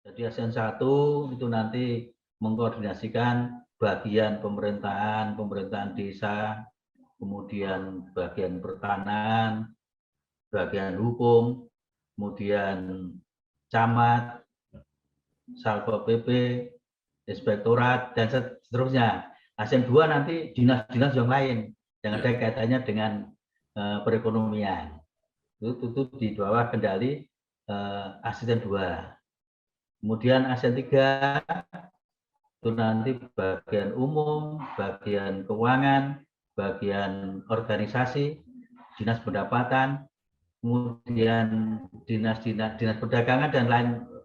Jadi ASN 1 itu nanti mengkoordinasikan bagian pemerintahan desa, kemudian bagian pertanahan, bagian hukum, kemudian camat, Satpol PP, inspektorat, dan seterusnya. ASN 2 nanti dinas-dinas yang lain yang ada kaitannya dengan perekonomian. Itu di bawah kendali ASN 2. Kemudian ASN 3 itu nanti bagian umum, bagian keuangan, bagian organisasi, dinas pendapatan, kemudian dinas perdagangan dan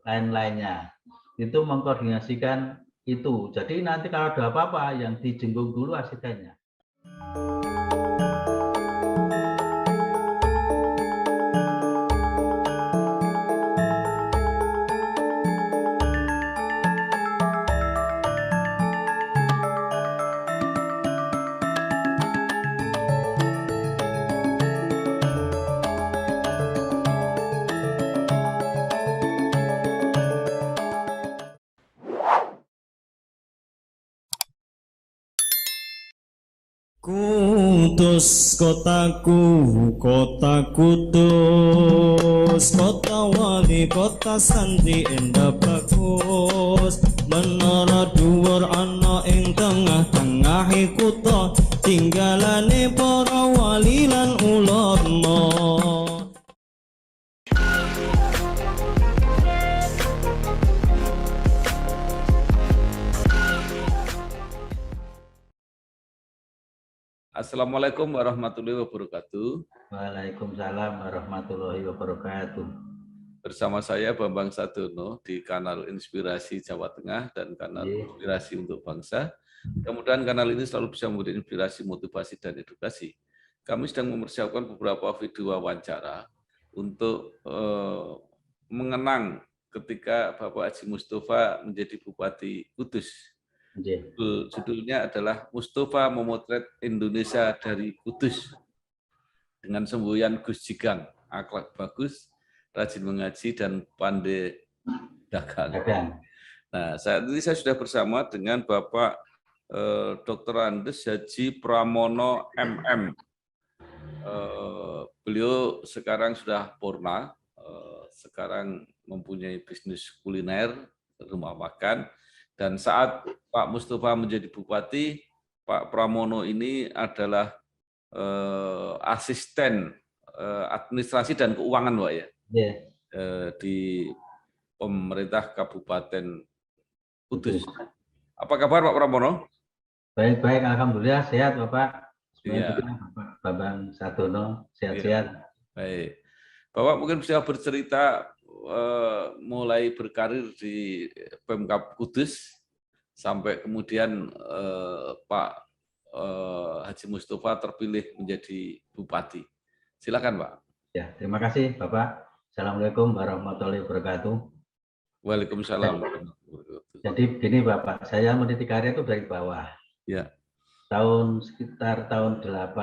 lain-lainnya. Itu mengkoordinasikan itu. Jadi nanti kalau ada apa-apa yang dijenggung dulu asistennya. Kudus kotaku, kota kudus, kota wali, kota santri indah bagus. Menara dhuwur ana ing tengah-tengahe kutha, tinggalane para wali lan ulama. Assalamualaikum warahmatullahi wabarakatuh. Waalaikumsalam warahmatullahi wabarakatuh. Bersama saya Bambang Sadono di kanal Inspirasi Jawa Tengah dan kanal Inspirasi untuk Bangsa. Kemudian kanal ini selalu bisa memberi inspirasi, motivasi, dan edukasi. Kami sedang mempersiapkan beberapa video wawancara untuk mengenang ketika Bapak Haji Mustafa menjadi Bupati Kudus. Judulnya adalah Mustafa Memotret Indonesia dari Kudus dengan semboyan Gus Jigang, akhlak bagus, rajin mengaji dan pandai dagang. Nah, saat ini saya sudah bersama dengan Bapak Dr. Andes Haji Pramono MM. Beliau sekarang sudah purna, sekarang mempunyai bisnis kuliner, rumah makan. Dan saat Pak Mustafa menjadi bupati, Pak Pramono ini adalah asisten administrasi dan keuangan, Pak ya, di pemerintah Kabupaten Kudus. Apa kabar Pak Pramono? Baik-baik, alhamdulillah sehat Bapak. Iya. Bapak Bambang Sadono sehat-sehat. Baik. Bapak mungkin bisa bercerita mulai berkarir di Pemkab Kudus sampai kemudian Pak Haji Mustafa terpilih menjadi bupati. Silakan Pak. Ya, terima kasih Bapak. Assalamualaikum warahmatullahi wabarakatuh. Waalaikumsalam. Jadi begini Bapak, saya meniti karir itu dari bawah. Ya. Sekitar tahun 81.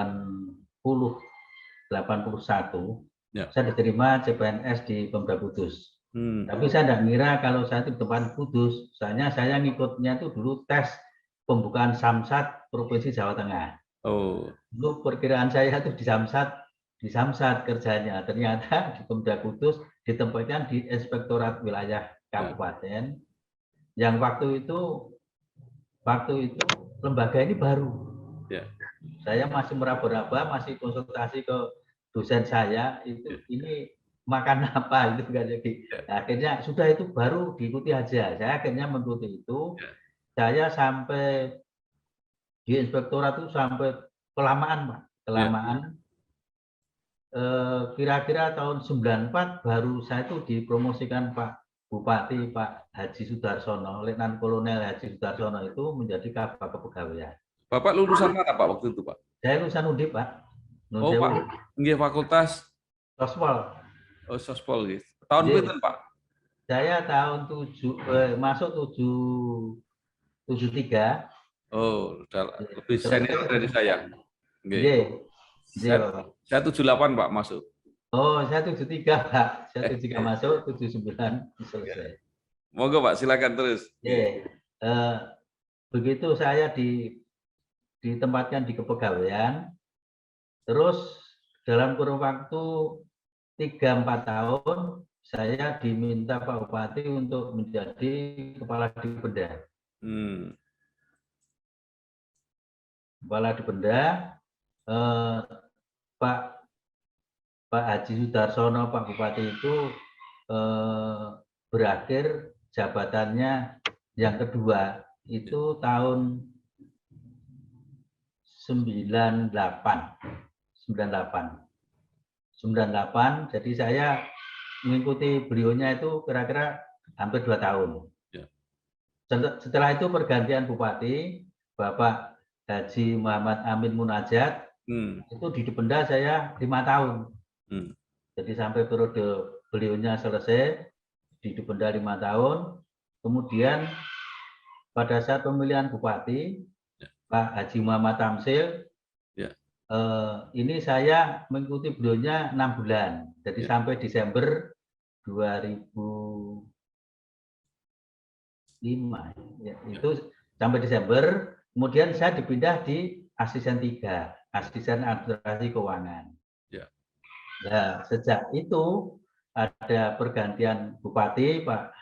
Ya. Saya diterima CPNS di Pemda Kudus. Tapi saya tidak mengira kalau saya itu di depan Kudus. Soalnya saya ngikutnya itu dulu tes pembukaan Samsat Provinsi Jawa Tengah. Dulu perkiraan saya itu di Samsat kerjanya. Ternyata di Pemda Kudus ditempatkan di Inspektorat Wilayah Kabupaten. Yang waktu itu lembaga ini baru. Ya. Saya masih meraba-raba, masih konsultasi ke dosen saya itu ini makan apa itu kan jadi akhirnya sudah itu baru diikuti aja. Saya akhirnya mengikuti itu. Saya sampai di inspektorat itu sampai kelamaan Pak, kelamaan. Kira-kira tahun 94 baru saya itu dipromosikan Pak Bupati Pak Haji Sudarsono, Letnan Kolonel Haji Sudarsono itu menjadi Kabak Kepegawaian. Bapak lulusan mana Pak waktu itu Pak? Saya lulusan Undip Pak. Pak, nggih fakultas Sospol. Oh, Sospol gitu. Tahun pinten Pak? Saya tahun masuk 73. Oh, udah lebih senior dari saya. Nggih. Saya 78 Pak masuk. Oh, saya 73 Pak. Saya 73 masuk, 79 selesai. Monggo Pak, silakan terus. Begitu saya ditempatkan di kepegawaian, terus dalam kurun waktu 3-4 tahun saya diminta Pak Bupati untuk menjadi kepala Dipenda. Kepala Dipenda, Pak Haji Sudarsono, Pak Bupati itu berakhir jabatannya yang kedua itu tahun 98. Jadi saya mengikuti beliaunya itu kira-kira hampir 2 tahun. Setelah itu pergantian Bupati, Bapak Haji Muhammad Amin Munajat, itu di Dipenda saya 5 tahun. Jadi sampai periode beliaunya selesai, di Dipenda 5 tahun. Kemudian pada saat pemilihan Bupati, Pak Haji Muhammad Tamsil, ini saya mengikuti beliaunya 6 bulan. Jadi sampai Desember 2005. Itu sampai Desember. Kemudian saya dipindah di asisten 3, asisten administrasi keuangan. Nah, sejak itu ada pergantian Bupati, Pak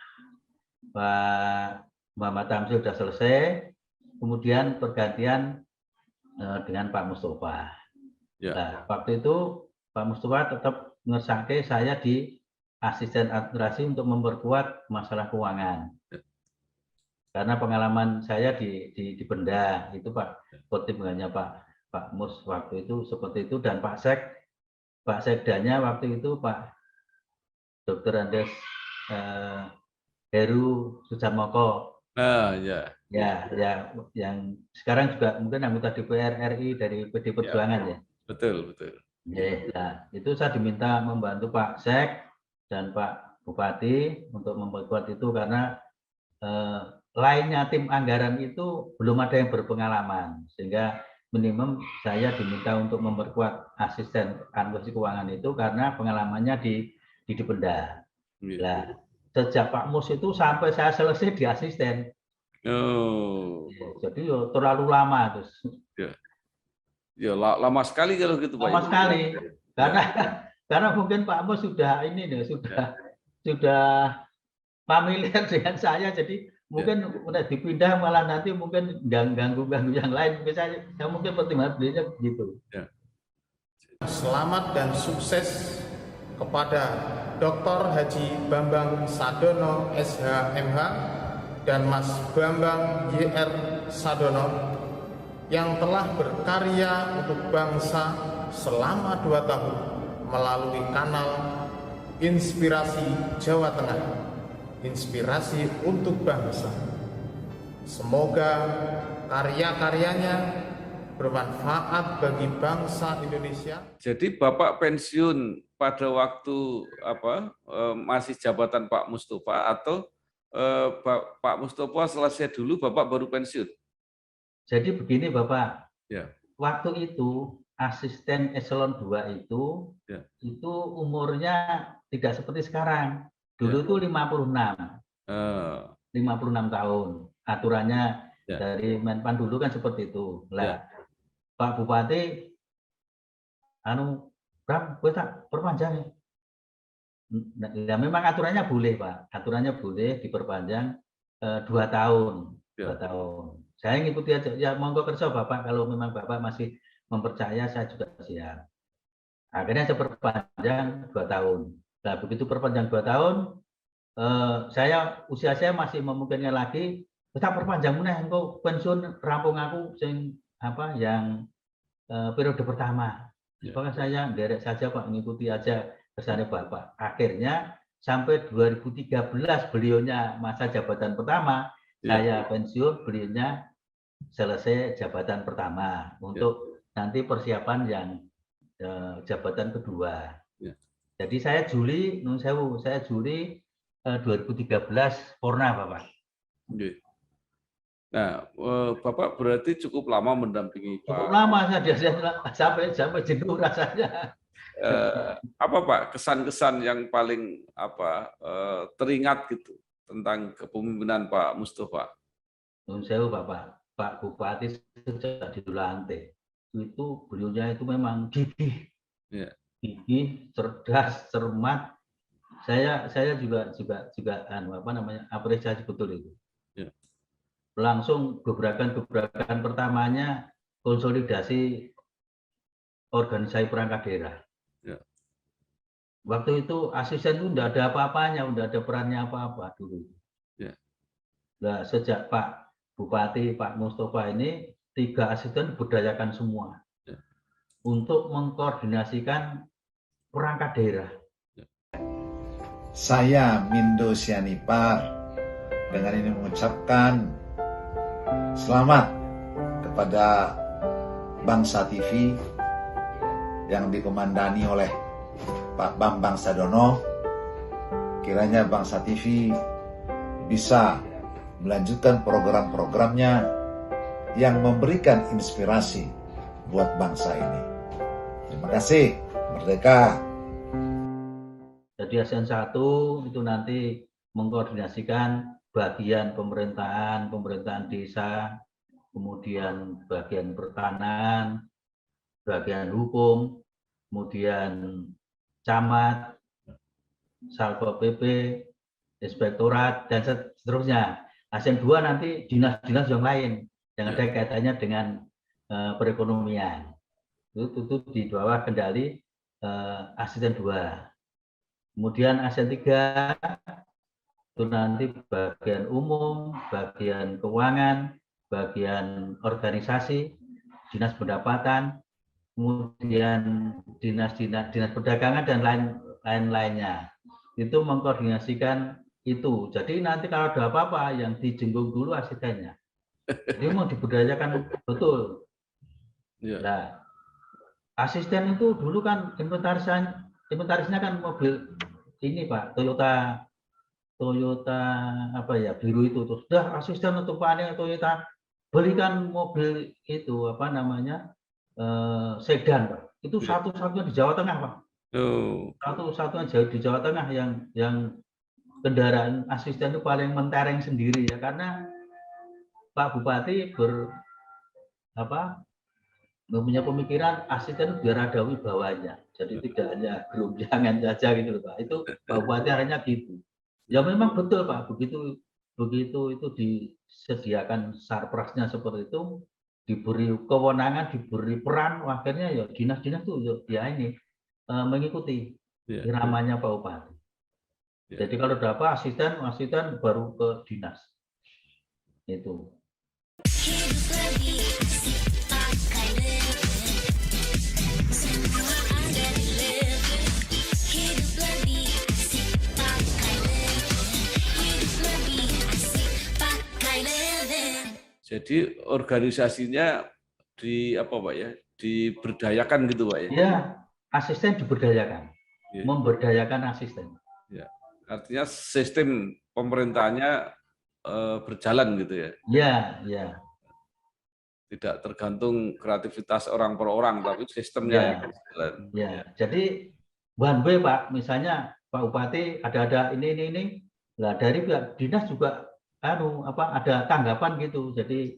Muhammad Tamsil sudah selesai, kemudian pergantian dengan Pak Mustafa. Nah, waktu itu Pak Mustafa tetap ngesake saya di asisten administrasi untuk memperkuat masalah keuangan. Karena pengalaman saya di Benda itu Pak Kotimnya Pak Mus waktu itu seperti itu, dan Pak Sekdanya waktu itu Pak Dr. Andes Heru Sujarmoko. Yang sekarang juga mungkin anggota DPR RI dari PD Perjuangan ya. Betul. Nah, itu saya diminta membantu Pak Sek dan Pak Bupati untuk memperkuat itu karena lainnya tim anggaran itu belum ada yang berpengalaman, sehingga minimum saya diminta untuk memperkuat asisten administrasi keuangan itu karena pengalamannya di Dipenda. Nah, sejak Pak Mus itu sampai saya selesai di asisten. Jadi terlalu lama terus. Lama sekali kalau gitu Pak. Lama sekali. Karena mungkin Pak Mus sudah sudah familiar dengan saya, jadi mungkin udah dipindah malah nanti mungkin ganggu yang lain. Misalnya mungkin pertimbangan beliaunya begitu. Selamat dan sukses kepada Dr. Haji Bambang Sadono SH.MH dan Mas Bambang YR Sadono yang telah berkarya untuk bangsa selama 2 tahun melalui kanal Inspirasi Jawa Tengah, inspirasi untuk bangsa. Semoga karya-karyanya bermanfaat bagi bangsa Indonesia. Jadi Bapak pensiun pada waktu masih jabatan Pak Mustafa atau Pak Mustafa selesai dulu Bapak baru pensiun? Jadi begini Bapak, waktu itu asisten eselon 2 itu umurnya tidak seperti sekarang. Dulu itu 56 tahun. Aturannya dari Menpan dulu kan seperti itu. Lah, Pak Bupati, Bram, gue tak perpanjang. Ya memang aturannya boleh Pak. Aturannya boleh diperpanjang 2 tahun. 2 tahun. Saya ngikuti aja. Ya monggo kerja Bapak, kalau memang Bapak masih mempercaya, saya juga siap. Akhirnya saya perpanjang 2 tahun. Nah, begitu perpanjang 2 tahun, usia saya masih memungkinkan lagi, tetap perpanjang meneh, engko pensiun rampung aku yang periode pertama. Maka saya derek saja Pak, mengikuti aja kesannya Bapak. Akhirnya sampai 2013 beliaunya masa jabatan pertama, saya pensiun, beliaunya selesai jabatan pertama untuk nanti persiapan yang jabatan kedua. Jadi saya Juli 2013 purna Bapak. Nah, Bapak berarti cukup lama mendampingi Pak. Cukup lama sampai jenuh rasanya. Apa Pak kesan-kesan yang paling teringat gitu tentang kepemimpinan Pak Mustafa? Nun sewu Pak Bupati sejak dilantik itu beliaunya itu memang gigih, gigih, cerdas, cermat. Saya juga apresiasi betul itu. Langsung gebrakan pertamanya konsolidasi organisasi perangkat daerah. Waktu itu asisten itu tidak ada apa-apanya, tidak ada perannya apa-apa dulu. Nah, sejak Pak Bupati, Pak Mustafa ini 3 asisten berdayakan semua untuk mengkoordinasikan perangkat daerah. Saya Mindo Sianipar dengan ini mengucapkan selamat kepada Bangsa TV yang dikomandani oleh Pak Bambang Sadono. Kiranya Bangsa TV bisa melanjutkan program-programnya yang memberikan inspirasi buat bangsa ini. Terima kasih. Merdeka. Jadi ASN 1 itu nanti mengkoordinasikan bagian pemerintahan desa, kemudian bagian pertanahan, bagian hukum, kemudian camat, Satpol PP, inspektorat, dan seterusnya. ASN 2 nanti dinas-dinas yang lain yang ada kaitannya dengan perekonomian. Itu di bawah kendali asisten 2. Kemudian ASN 3 itu nanti bagian umum, bagian keuangan, bagian organisasi, dinas pendapatan, kemudian dinas perdagangan dan lain-lainnya. Itu mengkoordinasikan itu. Jadi nanti kalau ada apa-apa yang dijenggung dulu asistennya. Jadi mau diberdayakan betul. Nah, asisten itu dulu kan inventarisnya kan mobil ini Pak, Toyota apa ya, biru itu. Terus dah asisten untuk Pak Toyota belikan mobil itu apa namanya sedan Pak. Itu satu-satunya di Jawa Tengah Pak. Satu-satunya di Jawa Tengah yang kendaraan asisten itu paling mentereng sendiri ya, karena Pak Bupati mempunyai pemikiran asisten itu biar ada wibawanya, jadi tidak hanya gerumjangan saja gitu loh Pak. Itu Pak Bupati arahnya gitu. Ya memang betul Pak, begitu itu disediakan sarprasnya seperti itu, diberi kewenangan, diberi peran, akhirnya ya dinas-dinas tuh ya ini mengikuti iramanya Pak Bupati. Jadi kalau ada apa asisten baru ke dinas. Itu. Jadi organisasinya diberdayakan gitu Pak ya? Ya, asisten diberdayakan, memberdayakan asisten. Ya. Artinya sistem pemerintahannya berjalan gitu ya? Ya. Tidak tergantung kreativitas orang per orang, tapi sistemnya berjalan. Ya, jadi one way Pak, misalnya Pak Bupati ada ini, nah dari pihak dinas juga ada tanggapan gitu, jadi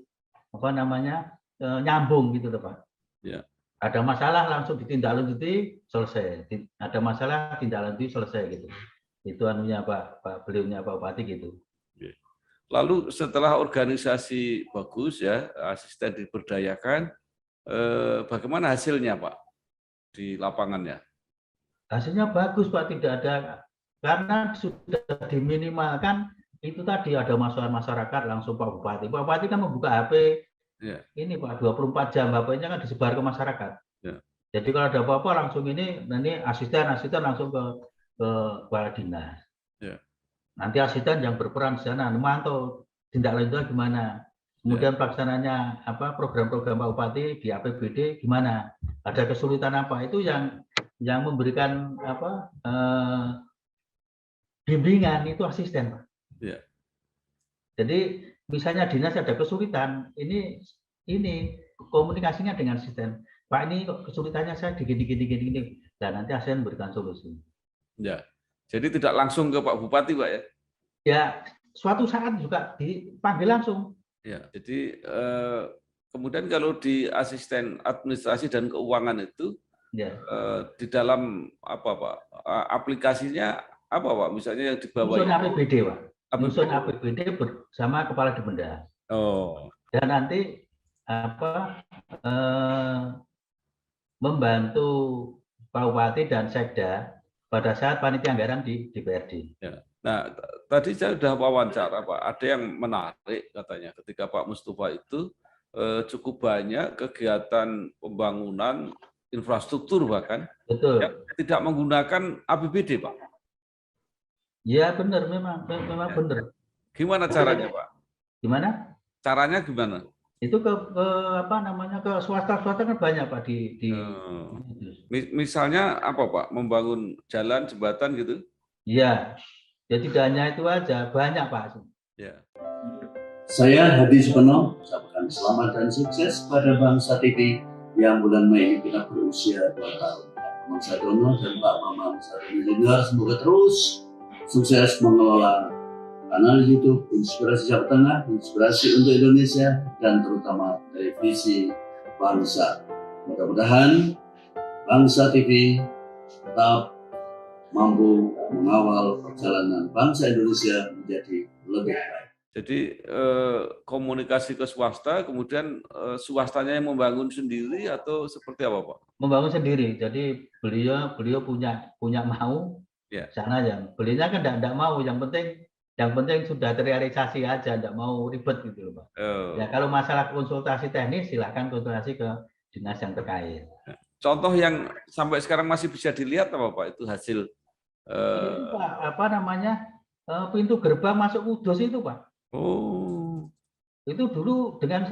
nyambung gitu loh Pak. Ya. Ada masalah langsung ditindaklanjuti, selesai. Ada masalah tindak lanjuti, selesai gitu. Itu beliaunya Pak Bupati gitu. Lalu setelah organisasi bagus ya, asisten diberdayakan, bagaimana hasilnya Pak di lapangannya? Hasilnya bagus Pak, tidak ada, karena sudah diminimalkan. Itu tadi ada masukan masyarakat langsung Pak Bupati. Pak Bupati kan membuka HP ini Pak 24 jam, HP-nya kan disebar ke masyarakat. Jadi kalau ada apa-apa langsung ini asisten langsung ke kepala dinas. Nanti asisten yang berperan di sana memantau tindak lanjutnya gimana. Kemudian pelaksanaannya program-program Pak Bupati di APBD gimana? Ada kesulitan apa? Itu yang memberikan bimbingan itu asisten Pak. Jadi misalnya dinas ada kesulitan, ini komunikasinya dengan asisten. Pak ini kesulitannya saya gini. Dan nanti asisten memberikan solusi. Ya, jadi tidak langsung ke Pak Bupati Pak ya? Ya, suatu saat juga dipanggil langsung. Ya, jadi kemudian kalau di asisten administrasi dan keuangan itu Ya. Di dalam apa Pak? Aplikasinya apa Pak? Misalnya yang dibawa Unsur APBD, Pak. Unsur APBD. APBD bersama kepala Dipenda. Oh. Dan nanti membantu Pak Bupati dan Sekda pada saat panitia anggaran di DPRD. Ya. Nah, tadi saya sudah wawancara Pak, ada yang menarik katanya ketika Pak Mustafa itu cukup banyak kegiatan pembangunan infrastruktur bahkan betul yang tidak menggunakan APBD, Pak. Ya benar, memang ya. Benar. Gimana caranya, Pak? Gimana? Caranya gimana? Itu ke swasta kan banyak Pak misalnya apa Pak? Membangun jalan, jembatan gitu? Iya. Ya tidak hanya itu aja, banyak Pak. Ya. Saya Hadi Supono, ucapkan selamat dan sukses pada Bangsa TV yang bulan Mei ini kita berusia 2 tahun. Pak Bambang Sadono dan Pak Bambang Sadono Junior semoga terus sukses mengelola kanal YouTube Inspirasi Jawa Tengah, Inspirasi untuk Indonesia, dan terutama televisi bangsa. Mudah-mudahan Bangsa TV tetap mampu mengawal perjalanan bangsa Indonesia menjadi lebih baik. Jadi komunikasi ke swasta, kemudian swastanya yang membangun sendiri atau seperti apa Pak? Membangun sendiri. Jadi beliau punya mau, ya. Sana aja. Beliaunya kan tidak mau. Yang penting sudah terrealisasi aja, tidak mau ribet gitu loh Pak. Ya kalau masalah konsultasi teknis silahkan konsultasi ke dinas yang terkait. Contoh yang sampai sekarang masih bisa dilihat apa Pak? Itu hasil itu, Pak, pintu gerbang masuk Kudus itu Pak. Oh. Itu dulu dengan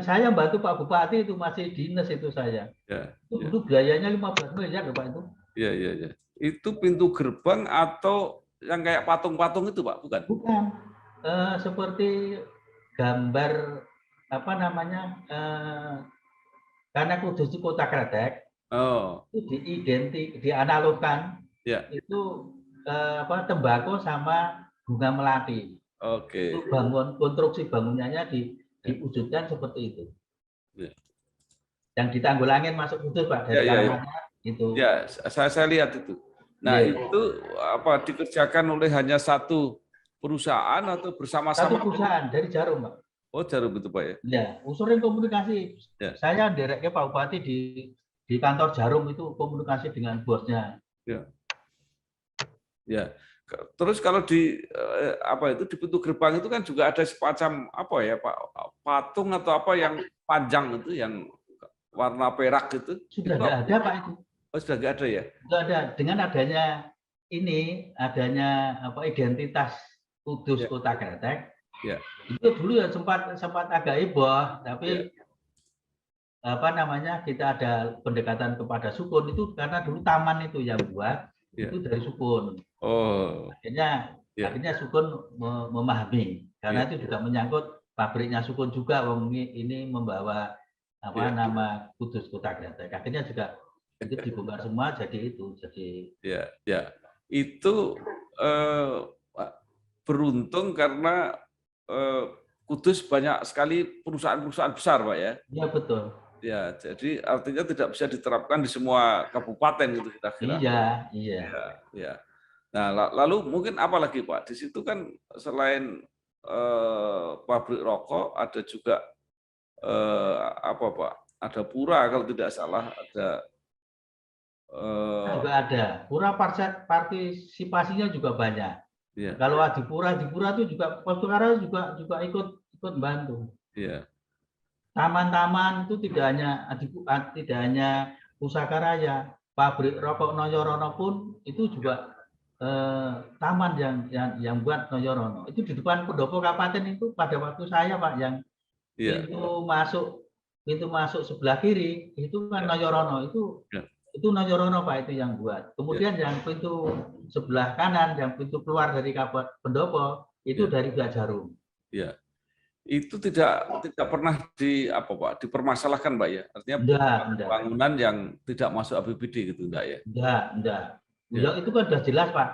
saya bantu Pak Bupati itu masih dinas itu saya. Ya, itu dulu biayanya 15 miliar Pak itu. Iya. Itu pintu gerbang atau yang kayak patung-patung itu Pak, bukan? Bukan. Seperti gambar karena Kudus itu kota kretek. Oh. Itu dianalogkan. Ya. Itu tembakau sama bunga melati. Oke. Itu konstruksi bangunannya diwujudkan seperti itu. Ya. Yang ditanggulangin masuk Kudus Pak dari itu. Ya, saya lihat itu. Nah, itu apa dikerjakan oleh hanya satu perusahaan atau bersama-sama? Satu perusahaan dari Jarum, Pak. Oh, Jarum itu Pak ya? Ya, unsurin komunikasi. Ya. Saya direknya Pak Bupati di kantor Jarum itu komunikasi dengan bosnya. Ya. Ya. Terus kalau di di pintu gerbang itu kan juga ada semacam Pak, patung atau apa yang panjang itu yang warna perak itu. Sudah nggak ada Pak itu. Oh, sudah nggak ada ya? Sudah ada. Dengan adanya identitas Kudus kota kretek. Ya. Itu dulu ya sempat agak heboh, tapi kita ada pendekatan kepada Sukun itu karena dulu taman itu yang buat. Itu dari Sukun. Oh. Akhirnya Sukun memahami karena itu juga menyangkut pabriknya Sukun juga ini membawa nama Kudus kota kretek. Akhirnya juga itu dibongkar semua jadi. Ya. Itu beruntung karena Kudus banyak sekali perusahaan-perusahaan besar Pak ya. Iya betul. Ya, jadi artinya tidak bisa diterapkan di semua kabupaten gitu kita kira. Iya. Ya. Nah, lalu mungkin apa lagi Pak? Di situ kan selain pabrik rokok ada juga Pak? Ada pura kalau tidak salah, ada juga ada. Pura partisipasinya juga banyak. Ya. Kalau di pura itu juga Postukara juga ikut bantu. Iya. Taman-taman itu tidak hanya Pusaka Raya, pabrik rokok Noyorono pun itu juga taman yang buat Noyorono. Itu di depan pendopo kabupaten itu pada waktu saya Pak yang pintu masuk sebelah kiri itu kan Noyorono itu Noyorono Pak itu yang buat. Kemudian yang pintu sebelah kanan yang pintu keluar dari kabupaten pendopo itu dari Gak Jarum. Iya. Itu tidak pernah dipermasalahkan Pak ya? Artinya bangunan yang tidak masuk APBD gitu enggak ya? Enggak. Ya. Itu kan sudah jelas Pak.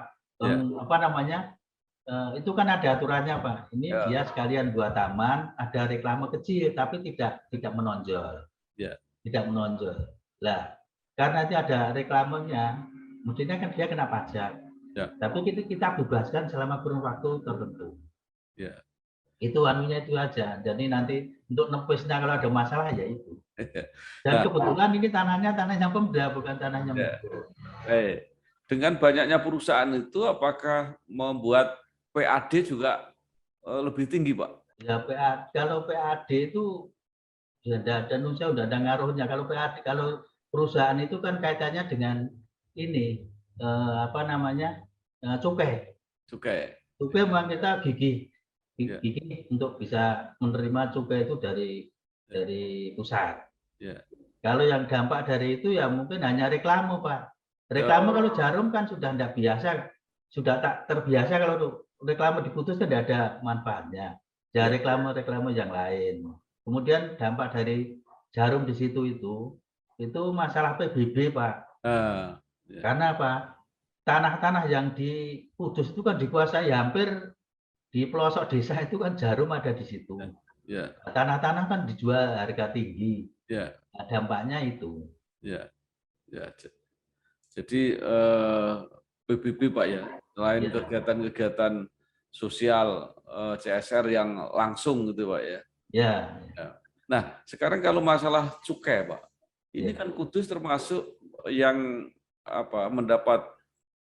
itu kan ada aturannya Pak. Ini Ya. dia sekalian buat taman, ada reklame kecil tapi tidak menonjol. Ya. Tidak menonjol. Lah, karena itu ada reklamenya, mestinya kan dia kena pajak. Ya. Tapi kita bebaskan selama kurun waktu tertentu. Ya. Itu anunya itu aja. Jadi nanti untuk nepisnya kalau ada masalah ya itu. Dan kebetulan ini tanahnya Pemda, bukan tanahnya Mego. Dengan banyaknya perusahaan itu, apakah membuat PAD juga lebih tinggi, Pak? Ya kalau PAD itu ya dan saya udah ada ngaruhnya. Kalau PAD, kalau perusahaan itu kan kaitannya dengan ini cukai. Cukai memang kita gigih untuk bisa menerima cukai itu dari pusat. Yeah. Kalau yang dampak dari itu ya mungkin hanya reklame Pak. Reklame kalau Jarum kan sudah tidak biasa, sudah tak terbiasa kalau reklame diputus kan tidak ada manfaatnya. Ya reklame yang lain. Kemudian dampak dari Jarum di situ itu masalah PBB Pak. Karena apa? Tanah-tanah yang diputus itu kan dikuasai hampir di pelosok desa itu kan Jarum ada di situ. Tanah-tanah kan dijual harga tinggi. Nah, dampaknya itu. Jadi PBB Pak ya, selain kegiatan-kegiatan sosial CSR yang langsung gitu Pak ya. Nah, sekarang kalau masalah cukai Pak, ini kan Kudus termasuk yang mendapat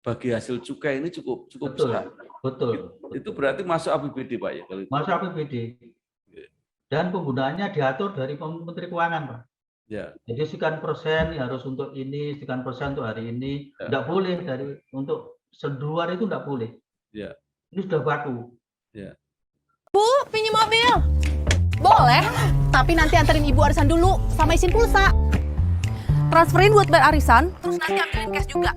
bagi hasil cukai ini cukup besar. Betul. Itu berarti masuk APBD Pak ya? Masuk APBD. Dan penggunaannya diatur dari Menteri Keuangan Pak. Jadi sekian persen harus untuk ini, sekian persen untuk hari ini, tidak boleh untuk seluar itu tidak boleh. Ini sudah baku. Bu, pinjam mobil. Boleh, tapi nanti anterin ibu arisan dulu sama isin pulsa. Transferin buat bayar arisan, terus nanti ambilin cash juga.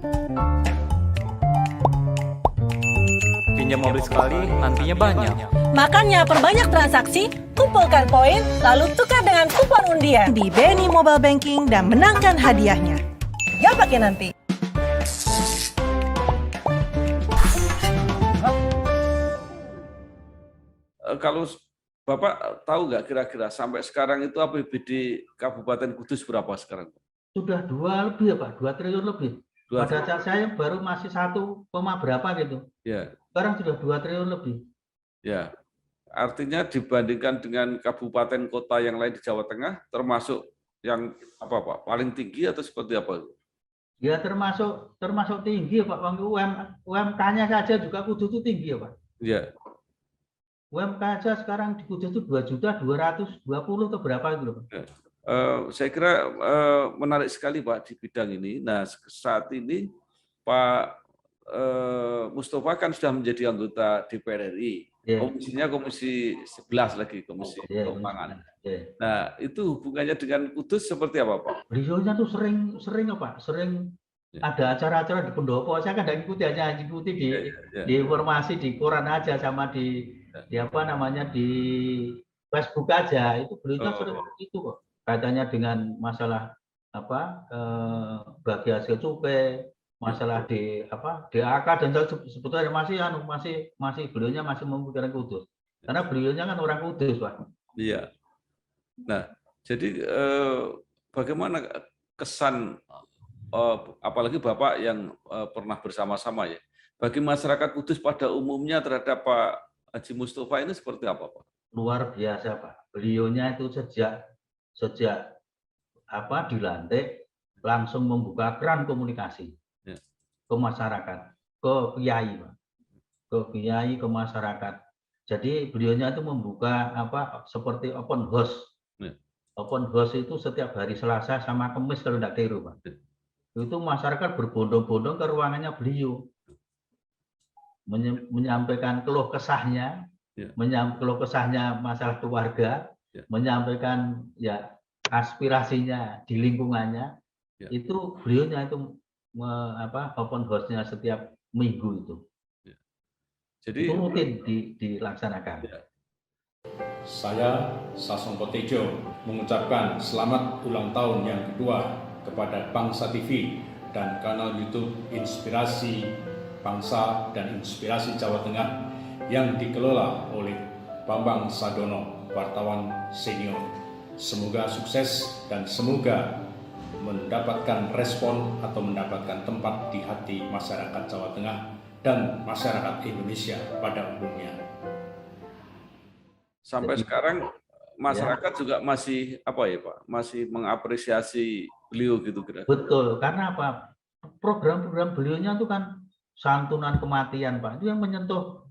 Pinjam mobil sekali, nantinya banyak. Makanya perbanyak transaksi, kumpulkan poin, lalu tukar dengan kupon undian di BNI Mobile Banking dan menangkan hadiahnya. Gak pakai nanti. Kalau Bapak tahu nggak kira-kira sampai sekarang itu APBD Kabupaten Kudus berapa sekarang? Sudah 2 lebih ya Pak, 2 triliun lebih. Pada saat saya baru masih 1, berapa gitu. Sekarang sudah 2 triliun lebih. Artinya dibandingkan dengan kabupaten kota yang lain di Jawa Tengah, termasuk yang apa Pak? Paling tinggi atau seperti apa? Ya termasuk tinggi ya Pak. UMK-nya saja juga Kudus itu tinggi ya Pak. UMK saja sekarang di Kudus itu 2.220.000 atau berapa gitu loh Pak. Saya kira menarik sekali Pak di bidang ini. Nah saat ini Pak Mustafa kan sudah menjadi anggota DPR RI. Komisinya Komisi 11 lagi, Komisi Keuangan. Nah, itu hubungannya dengan Kudus seperti apa, Pak? Beliaunya tuh sering Pak, ada acara-acara di pendopo. Saya kan tidak ikuti, hanya ikuti di informasi di koran aja sama di Facebook aja. Itu beliaunya sering itu kok. Kaitannya dengan masalah bagi hasil cukai, masalah DAK dan sebetulnya masih beliaunya masih memikirkan Kudus karena beliaunya kan orang Kudus Pak. Nah jadi bagaimana kesan apalagi Bapak yang pernah bersama-sama ya bagi masyarakat Kudus pada umumnya terhadap Pak Haji Mustafa ini seperti apa Pak? Luar biasa Pak. Beliaunya itu sejak dilantik langsung membuka keran komunikasi ke masyarakat, ke kiai, ke masyarakat. Jadi beliaunya itu membuka seperti open house. Open house itu setiap hari Selasa sama Kamis kalau tidak keliru Pak. Itu masyarakat berbondong-bondong ke ruangannya beliau, menyampaikan keluh kesahnya, masalah keluarga, menyampaikan aspirasinya di lingkungannya. Itu beliaunya itu open house-nya setiap minggu itu. Jadi itu rutin dilaksanakan. Saya Sasongko Tejo mengucapkan selamat ulang tahun yang kedua kepada Bangsa TV dan kanal YouTube Inspirasi Bangsa dan Inspirasi Jawa Tengah yang dikelola oleh Bambang Sadono, wartawan senior. Semoga sukses dan semoga mendapatkan respon atau mendapatkan tempat di hati masyarakat Jawa Tengah dan masyarakat Indonesia pada umumnya. Sampai sekarang masyarakat juga masih apa ya Pak? Masih mengapresiasi beliau gitu kira. Betul, karena apa? Program-program beliaunya itu kan santunan kematian Pak, itu yang menyentuh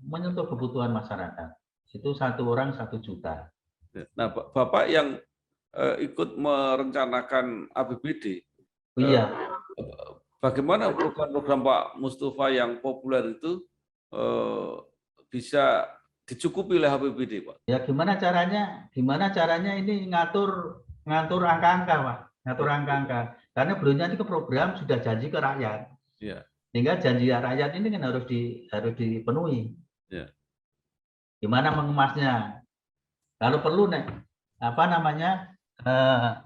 kebutuhan masyarakat. Itu 1 orang 1 juta. Nah, Bapak yang ikut merencanakan APBD. Iya. Bagaimana program-program Pak Mustafa yang populer itu bisa dicukupi oleh APBD, Pak? Ya gimana caranya ini ngatur angka-angka, Pak. Ngatur angka-angka. Karena beliaunya ini ke program sudah janji ke rakyat. Iya. Sehingga janji rakyat ini kan harus dipenuhi. Iya. Gimana mengemasnya? Kalau perlu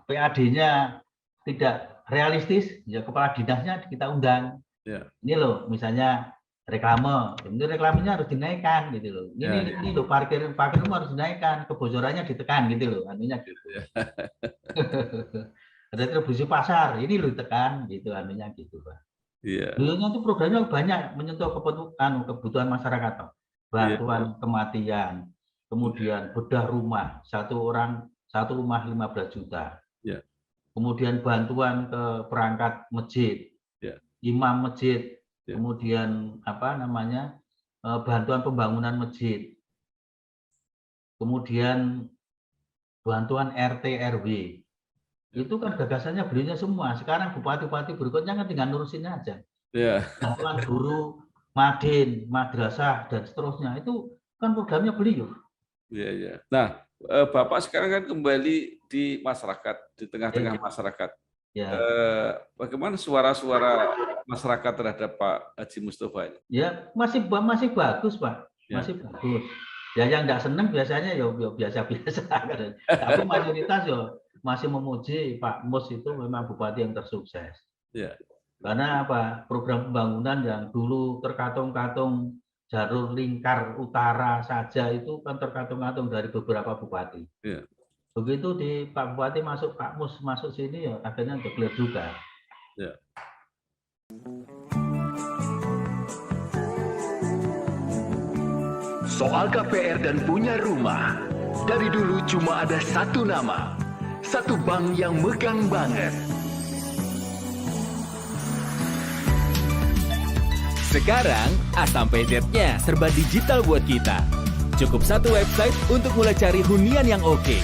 PAD-nya tidak realistis, ya kepala dinasnya kita undang. Ya. Ini loh, misalnya reklamenya harus dinaikkan gitu loh. Ini loh parkir harus dinaikkan, kebocorannya ditekan gitu loh, anunya gitu. Ya. Retribusi pasar ini loh ditekan gitu, anunya gitu, Pak. Iya. Beliaunya itu programnya banyak menyentuh kebutuhan masyarakat, Pak. Bantuan kematian, kemudian bedah rumah, satu rumah 15 juta. Ya. Kemudian bantuan ke perangkat masjid, ya. Imam masjid, ya. Kemudian bantuan pembangunan masjid, kemudian bantuan RT RW. Itu kan gagasannya beliaunya semua. Sekarang bupati-bupati berikutnya kan tinggal nurusin aja. Ya. Bantuan guru, madin, madrasah dan seterusnya itu kan programnya beliau. Iya, iya. Nah, Bapak sekarang kan kembali di masyarakat, di tengah-tengah masyarakat. Ya. Bagaimana suara-suara masyarakat terhadap Pak Haji Mustafa ini? Ya, masih bagus, Pak. Masih bagus. Ya, yang nggak seneng biasanya ya biasa-biasa. Tapi mayoritas ya masih memuji Pak Mus itu memang bupati yang tersukses. Ya. Karena apa? Program pembangunan yang dulu terkatung-katung jalur lingkar utara saja itu kan terkatung-katung dari beberapa bupati. Ya. Begitu di Pak Bupati Pak Mus masuk sini ya akhirnya clear juga. Ya. Soal KPR dan punya rumah, dari dulu cuma ada satu nama, satu bank yang megang banget. Sekarang, A sampai Z-nya serba digital buat kita. Cukup satu website untuk mulai cari hunian yang oke.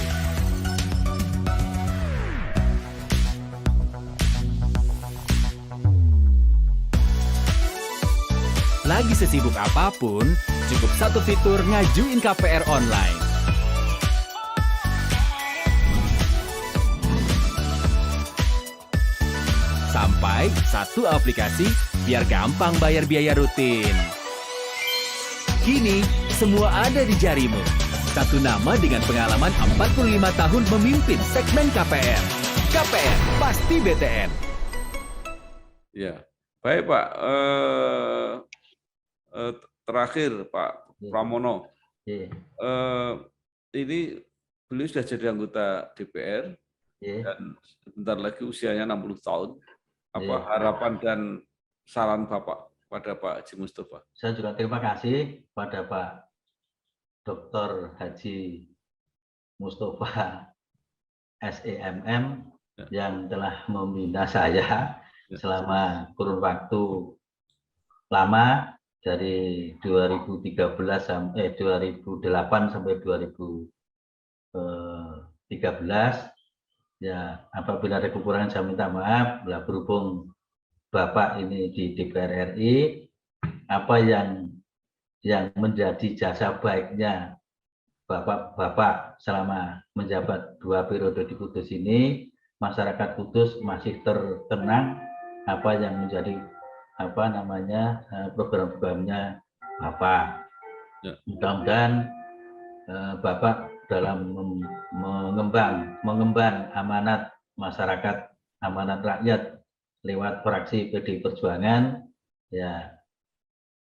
Lagi sesibuk apapun, cukup satu fitur ngajuin KPR online. Sampai satu aplikasi biar gampang bayar biaya rutin. Kini, semua ada di jarimu. Satu nama dengan pengalaman 45 tahun memimpin segmen KPR. KPR, pasti BTN. Ya, baik Pak. Terakhir Pak Pramono. Ini beliau sudah jadi anggota DPR. Dan sebentar lagi usianya 60 tahun. Apa harapan dan saran Bapak pada Pak Haji Mustafa? Saya juga terima kasih pada Pak Dr. Haji Mustafa SEMM yang telah membina saya selama kurun waktu lama dari 2008 sampai 2013. Ya, apabila ada kekurangan saya minta maaf. Berhubung Bapak ini di DPR RI, apa yang menjadi jasa baiknya Bapak selama menjabat 2 periode di Kudus ini, masyarakat Kudus masih terkenang apa yang menjadi program-programnya Bapak. Mudah-mudahan Bapak dalam mengemban amanat masyarakat, amanat rakyat lewat fraksi PDI Perjuangan, ya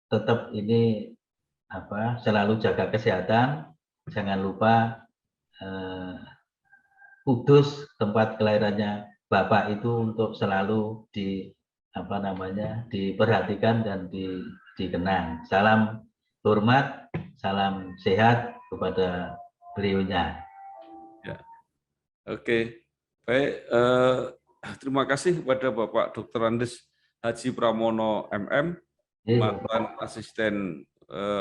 tetap ini selalu jaga kesehatan, jangan lupa Kudus tempat kelahirannya Bapak itu untuk selalu diperhatikan dan dikenang. Salam hormat, salam sehat kepada beliaunya. Ya. Oke, baik. Terima kasih kepada Bapak Dr. Andes Haji Pramono MM, mantan asisten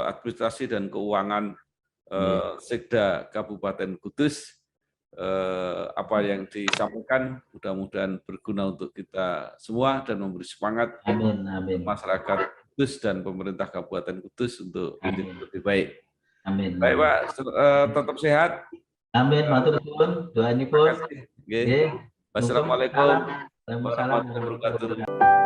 administrasi dan keuangan Sekda Kabupaten Kudus. Apa yang disampaikan mudah-mudahan berguna untuk kita semua dan memberi semangat masyarakat Kudus dan pemerintah Kabupaten Kudus untuk lebih baik. Amin. Baik Pak, tetap sehat. Amin. Matur suwun, doanipun. Wassalamualaikum warahmatullahi wabarakatuh.